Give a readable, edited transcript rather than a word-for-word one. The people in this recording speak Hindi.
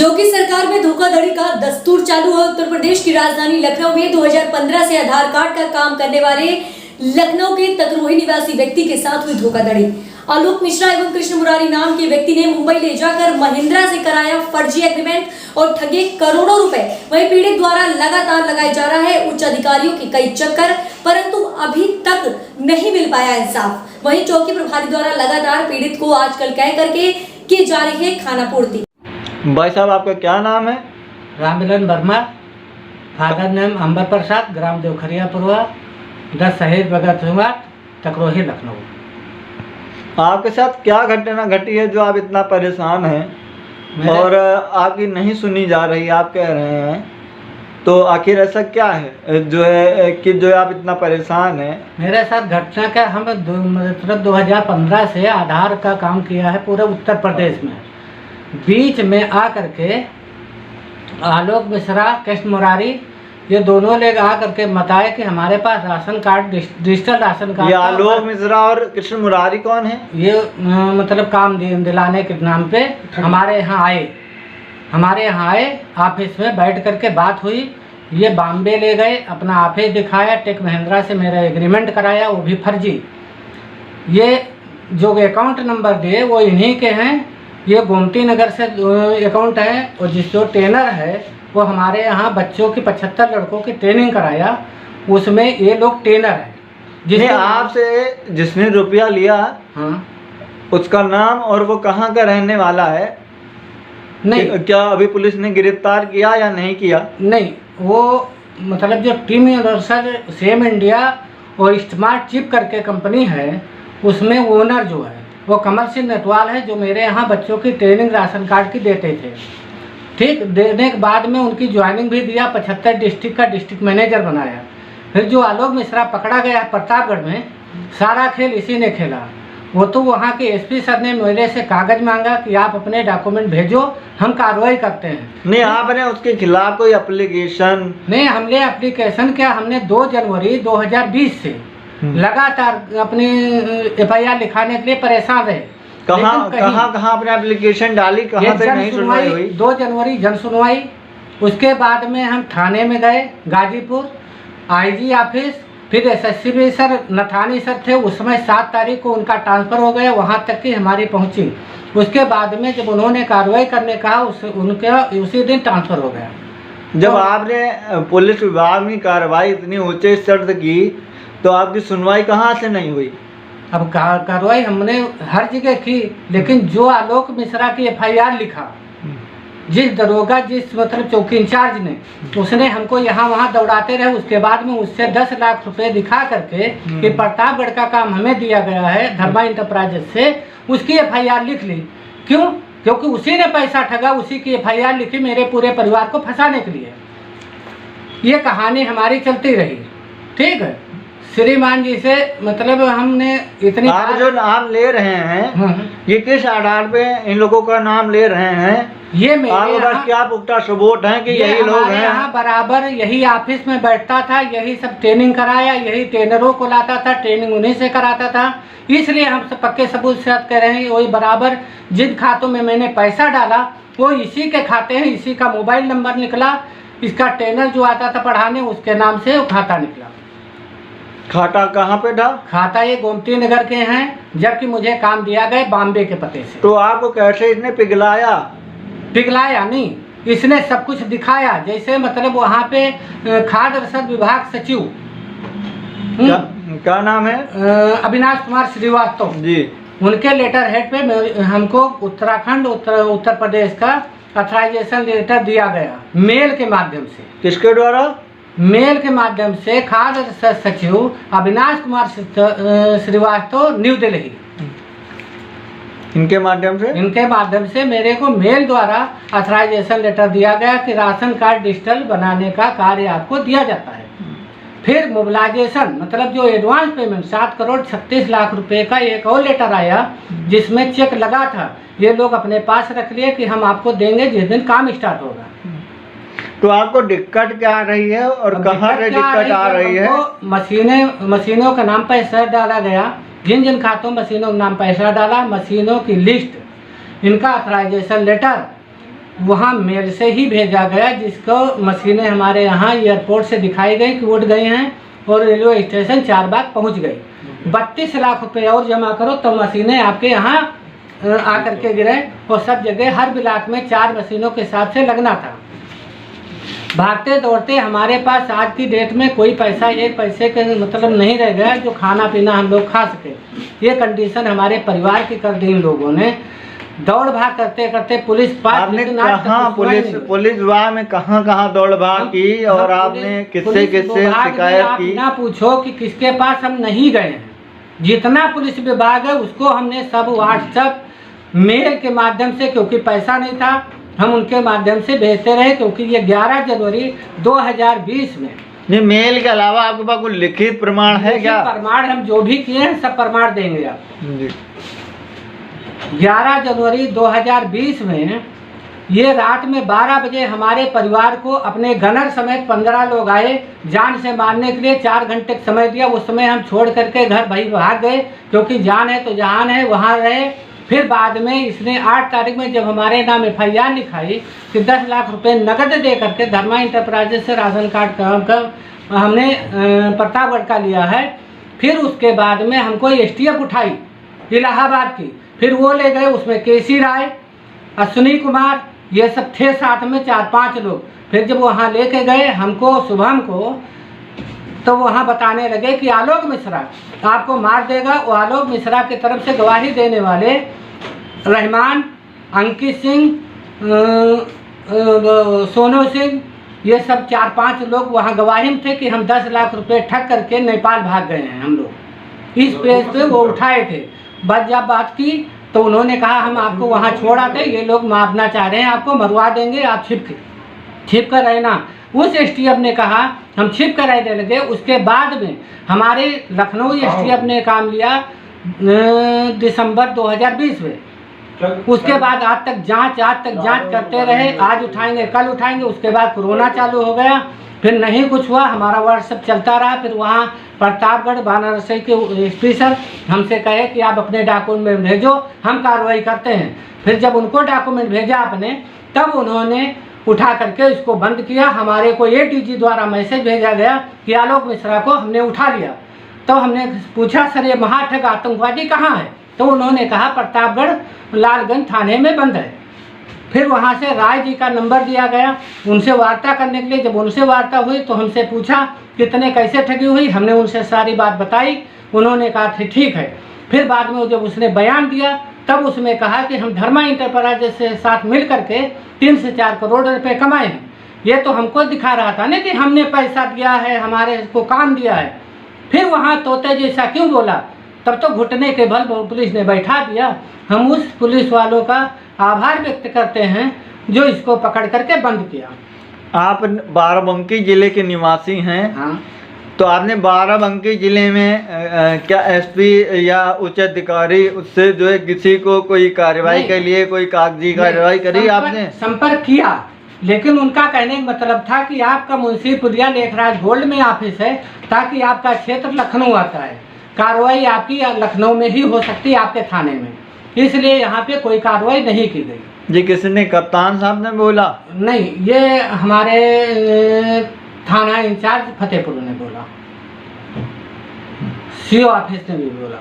जो कि सरकार में धोखाधड़ी का दस्तूर चालू है। उत्तर प्रदेश की राजधानी लखनऊ में 2015 से आधार कार्ड का काम करने वाले लखनऊ के तकरोही निवासी व्यक्ति के साथ हुई धोखाधड़ी। आलोक मिश्रा एवं कृष्ण मुरारी नाम के व्यक्ति ने मुंबई ले जाकर महिंद्रा से कराया फर्जी एग्रीमेंट और ठगे करोड़ों रुपए। वहीं पीड़ित द्वारा लगातार लगाया जा रहा है उच्च अधिकारियों के कई चक्कर, परंतु अभी तक नहीं मिल पाया इंसाफ। वहीं चौकी प्रभारी द्वारा लगातार पीड़ित को आजकल कह करके की जा रही है खाना पूर्ति। भाई साहब, आपका क्या नाम है? राममिलन वर्मा, फादर नेम अंबर प्रसाद, ग्राम देवखरियापुरवा, 10 शहीद भगत सिंह, तकरोही, लखनऊ। आपके साथ क्या घटना घटी है जो आप इतना परेशान हैं और आपकी नहीं सुनी जा रही, आप कह रहे हैं, तो आखिर ऐसा क्या है जो है कि जो आप इतना परेशान हैं? मेरे साथ घटना क्या, हम मतलब 2015 से आधार का काम किया है पूरे उत्तर प्रदेश में। बीच में आ करके आलोक मिश्रा, कृष्ण मुरारी, ये दोनों लोग आ करके बताए कि हमारे पास ration card, digital ration card. ये आलोक मिश्रा और कृष्ण मुरारी कौन है? ये मतलब काम दिलाने के नाम पे हमारे यहाँ आए, ऑफिस में बैठ करके बात हुई। ये बॉम्बे ले गए, अपना ऑफिस दिखाया, टेक महिंद्रा से मेरा एग्रीमेंट कराया, वो भी फर्जी। ये जो अकाउंट नंबर दिए वो इन्हीं के हैं। ये गोमती नगर से अकाउंट है, और जो ट्रेनर है वो हमारे यहाँ बच्चों की 75 लड़कों की ट्रेनिंग कराया, उसमें ये लोग ट्रेनर है। जिसने आपसे जिसने रुपया लिया, हाँ, उसका नाम और वो कहाँ का रहने वाला है? नहीं, क्या अभी पुलिस ने गिरफ्तार किया या नहीं किया? नहीं, वो मतलब जो टीम यूनिवर्सल, सेम इंडिया और स्मार्ट चिप करके कंपनी है, उसमें ओनर जो है वो कमल सिंह नेटवाल है, जो मेरे यहाँ बच्चों की ट्रेनिंग राशन कार्ड की देते थे। ठीक, देने के बाद में उनकी ज्वाइनिंग भी दिया, 75 डिस्ट्रिक्ट का डिस्ट्रिक्ट मैनेजर बनाया। फिर जो आलोक मिश्रा पकड़ा गया प्रतापगढ़ में, सारा खेल इसी ने खेला। वो तो वहाँ के एसपी सर ने मेरे से कागज मांगा कि आप अपने डॉक्यूमेंट भेजो, हम कार्रवाई करते हैं। नहीं, आपने उसके खिलाफ कोई एप्लीकेशन? नहीं, हमने एप्लीकेशन किया, हमने 2 जनवरी 2020 से लगातार अपनी FIR लिखाने के लिए परेशान रहे। कहाँ आपने एप्लीकेशन डाली, कहाँ पे नहीं सुनवाई हुई? 2 जनवरी जन सुनवाई। उसके बाद में हम थाने में गए, गाजीपुर IG ऑफिस, फिर SSCB सर नथानी सर थे उस समय, 7 तारीख को उनका ट्रांसफ़र हो गया, वहाँ तक की हमारी पहुँची। उसके बाद में जब उन्होंने कार्रवाई करने कहा, उनका उसी दिन ट्रांसफ़र हो गया। जब आपने पुलिस विभाग में कार्रवाई इतनी ऊंचे स्तर की, तो आपकी सुनवाई कहाँ से नहीं हुई? अब कार्रवाई हमने हर जगह की, लेकिन जो आलोक मिश्रा की FIR लिखा, जिस दरोगा, जिस मतलब चौकी इंचार्ज ने, उसने हमको यहाँ वहाँ दौड़ाते रहे। उसके बाद में उससे 10 लाख रुपए दिखा करके कि प्रतापगढ़ का काम हमें दिया गया है धर्मा इंटरप्राइजेज से, उसकी FIR लिख ली। क्यों? क्योंकि उसी ने पैसा ठगा, उसी की FIR लिखी मेरे पूरे परिवार को फंसाने के लिए। ये कहानी हमारी चलती रही। ठीक है, श्रीमान जी से मतलब हमने इतनी, आप जो नाम ले रहे हैं, ये किस आधार पे इन लोगों का नाम ले रहे हैं? ये मेरे पास क्या पुख्ता सबूत है कि यही लोग हैं? यहाँ बराबर यही ऑफिस में बैठता था, यही सब ट्रेनिंग कराया, यही ट्रेनरों को लाता था, ट्रेनिंग उन्हीं से कराता था। इसलिए हम सब पक्के सबूत से कह रहे हैं, वही बराबर जिन खातों में मैंने पैसा डाला वो इसी के खाते हैं, इसी का मोबाइल नंबर निकला, इसका ट्रेनर जो आता था पढ़ाने उसके नाम से वो खाता निकला। खाता कहाँ पे था? खाता ये गोमती नगर के हैं, जबकि मुझे काम दिया गया बॉम्बे के पते से। तो आपको कैसे इसने पिघलाया? पिघलाया नहीं, इसने सब कुछ दिखाया। जैसे मतलब वहाँ पे खाद्य रसद विभाग सचिव, क्या नाम है? अविनाश कुमार श्रीवास्तव जी, उनके लेटर हेड पे हमको उत्तराखंड उत्तर प्रदेश का ऑथराइजेशन लेटर दिया गया, मेल के माध्यम से। किसके द्वारा? मेल के माध्यम से खाद्य सचिव अविनाश कुमार श्रीवास्तव, न्यू दिल्ली। इनके माध्यम से मेरे को मेल द्वारा ऑथराइजेशन लेटर दिया गया कि राशन कार्ड डिजिटल बनाने का कार्य आपको दिया जाता है। फिर मोबिलाइजेशन मतलब जो एडवांस पेमेंट 7 करोड़ 36 लाख रुपए का एक और लेटर आया, जिसमें चेक लगा था। ये लोग अपने पास रख लिए कि हम आपको देंगे जिस दिन काम स्टार्ट होगा। तो आपको दिक्कत क्या आ रही है और कहाँ से दिक्कत आ रही है? मशीनों का नाम पैसा डाला गया, जिन जिन खातों मशीनों का नाम पैसा डाला, मशीनों की लिस्ट, इनका ऑथराइजेशन लेटर वहाँ मेल से ही भेजा गया, जिसको मशीनें हमारे यहाँ एयरपोर्ट से दिखाई गई कि उठ गई हैं और रेलवे स्टेशन चारबाग पहुँच गई। 32 लाख रुपए और जमा करो तो मशीनें आपके यहाँ आकर के गिरे, और सब जगह हर ब्लॉक में 4 मशीनों के हिसाब से लगना था। भागते दौड़ते हमारे पास आज की डेट में कोई पैसा, 1 पैसे के मतलब नहीं रह गया जो खाना पीना हम लोग खा सके। ये कंडीशन हमारे परिवार की कर दी इन लोगों ने। दौड़ भाग करते करते पुलिस पास, आपने लेकिन आज तक कहाँ कुछ हुआ ही नहीं। पुलिस विभाग में कहाँ दौड़ भाग की और आपने किससे पुलिस विभाग में शिकायत आप की? ना पूछो कि किसके पास हम नहीं गए हैं। जितना पुलिस विभाग है उसको हमने सब व्हाट्सएप मेल के माध्यम से, क्योंकि पैसा नहीं था, हम उनके माध्यम से भेजते रहे, क्योंकि ये 11 जनवरी 2020 में। ये मेल के अलावा आपके पास कोई लिखित प्रमाण है क्या? प्रमाण हम जो भी किए हैं सब प्रमाण देंगे आपको। जी। 11 जनवरी 2020 में ये रात में 12 बजे हमारे परिवार को अपने गनर समेत 15 लोग आए जान से मारने के लिए। 4 घंटे का समय दिया, उस समय हम छोड़ करके घर भाग गए, क्योंकि जान है तो जहान है, वहाँ रहे। फिर बाद में इसने 8 तारीख में जब हमारे नाम FIR लिखाई कि 10 लाख रुपए नकद दे करके धर्मा इंटरप्राइजेज से राशन कार्ड का हमने प्रतापगढ़ का लिया है। फिर उसके बाद में हमको STF उठाई इलाहाबाद की, फिर वो ले गए, उसमें KC राय, अश्विनी कुमार, ये सब थे साथ में 4-5 लोग। फिर जब वहाँ लेके गए हमको शुभम को, तो वहाँ बताने लगे कि आलोक मिश्रा आपको मार देगा। वो आलोक मिश्रा की तरफ से गवाही देने वाले रहमान, अंकित सिंह, सोनू सिंह, ये सब 4-5 लोग वहाँ गवाही में थे कि हम 10 लाख रुपए ठग करके नेपाल भाग गए हैं हम लोग। इस पेज पे वो उठाए थे। बस जब बात की तो उन्होंने कहा हम आपको वहाँ छोड़ आते, ये लोग मारना चाह रहे हैं, आपको मरवा देंगे, आप छिप कर रहना। उस STF ने कहा हम छिप कर रहने लगे। उसके बाद में हमारे लखनऊ STF ने काम लिया दिसंबर 2020 में। उसके बाद आज तक जांच करते रहे, आज उठाएंगे कल उठाएंगे। उसके बाद कोरोना चालू हो गया, फिर नहीं कुछ हुआ, हमारा व्हाट्सएप चलता रहा। फिर वहाँ प्रतापगढ़ वाराणसी के SP सर हमसे कहे कि आप अपने डॉक्यूमेंट भेजो, हम कार्रवाई करते हैं। फिर जब उनको डॉक्यूमेंट भेजा आपने, तब उन्होंने उठा करके इसको बंद किया। हमारे को ADG द्वारा मैसेज भेजा गया कि आलोक मिश्रा को हमने उठा लिया। तो हमने पूछा सर ये महाठग आतंकवादी कहाँ है? तो उन्होंने कहा प्रतापगढ़ लालगंज थाने में बंद है। फिर वहाँ से राय जी का नंबर दिया गया उनसे वार्ता करने के लिए। जब उनसे वार्ता हुई तो हमसे पूछा कितने कैसे ठगी हुई, हमने उनसे सारी बात बताई। उन्होंने कहा ठीक है। फिर बाद में जब उसने बयान दिया तब उसमें कहा कि हम धर्मा इंटरप्राइजेज से साथ मिल करके 3 से 4 करोड़ रुपए कमाए हैं। ये तो हमको दिखा रहा था ना कि हमने पैसा दिया है, हमारे को काम दिया है। फिर वहाँ तोते जैसा क्यों बोला? तब तो घुटने के बल पुलिस ने बैठा दिया। हम उस पुलिस वालों का आभार व्यक्त करते हैं जो इसको पकड़ करके बंद किया। आप बाराबंकी जिले के निवासी हैं। हाँ। तो आपने बाराबंकी जिले में क्या SP या उच्च अधिकारी उससे जो है किसी को कोई कार्रवाई के लिए कोई कागजी कार्रवाई करी आपने? संपर्क किया, लेकिन उनका कहने का मतलब था कि आपका मुंशी पुलिया लेखराज गोल्ड में ऑफिस है, ताकि आपका क्षेत्र लखनऊ आता है, कार्रवाई आपकी लखनऊ में ही हो सकती है आपके थाने में, इसलिए यहाँ पे कोई कार्रवाई नहीं की गई। जी किसने? कप्तान साहब ने बोला? नहीं, ये हमारे थाना इंचार्ज फतेहपुर ने बोला, CO ऑफिस ने भी बोला।